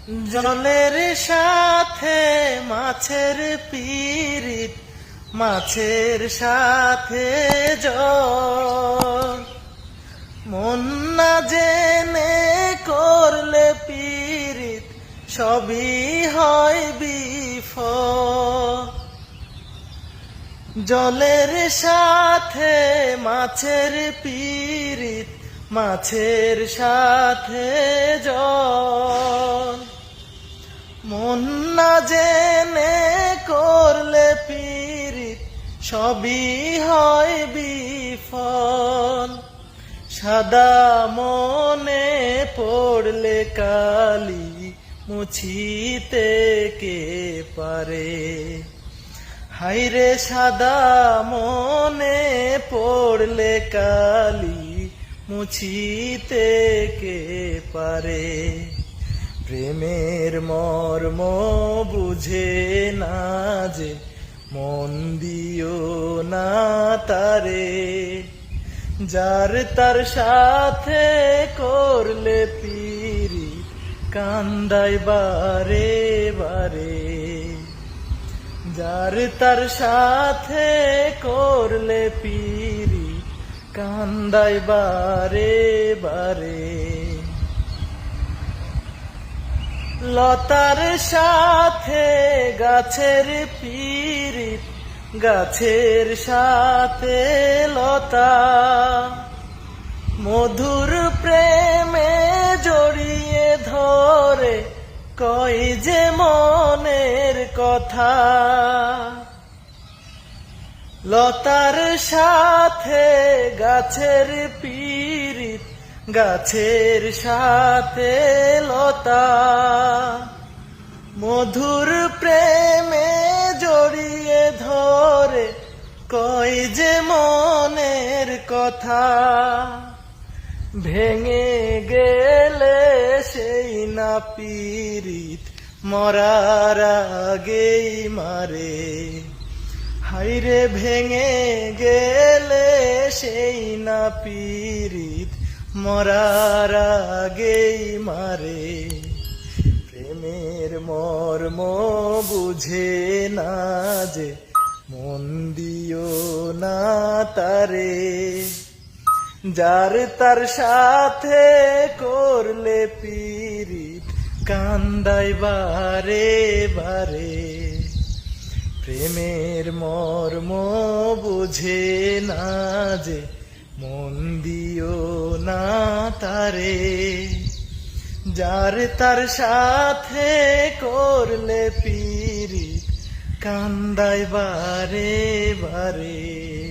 জলের সাথে মাছের পিরিত, মাছের সাথে জল। মন না জেনে করলে পিরিত, সবই হয় বিফল। জলের সাথে মাছের পিরিত, মাছের সাথে জল। মন না জেনে করলে পিরিত, সবই হয় বিফল। সাদা মনে পড়লে কালি, মুছিতে কে পারে? হায়রে সাদা মনে পড়লে কালি, মুছিতে কে পারে? প্রেমের মর্ম বুঝে না যে, মন দিও না তারে। যার তার সাথে করলে পিরিত, কান্দাই বারে বারে। যার তার সাথে করলে পিরিত, কান্দাই বারে বারে। লতার সাথে গাছের পিরিত, গাছের সাথে লতা। মধুর প্রেমে জড়িয়ে ধরে, কই যে মনের কথা। লতার সাথে গাছের পিরিত, গাছের সাথে লতা। মধুর প্রেমে জড়িয়ে ধরে, কই যে মনের কথা। ভেঙে গেলে সেই না পিরিত, মরার আগেই মারে। হায়রে ভেঙে গেলে সেই না পিরিত, মরার আগেই মারে। প্রেমের মর্ম বুঝে না যে, মন দিও না তারে। যার তার সাথে করলে পিরিত, কান্দাই বারে বারে। প্রেমের মর্ম বুঝে না যে, মন দিও না তারে। যার তার সাথে করলে পিরিত, কান্দাই বারে বারে।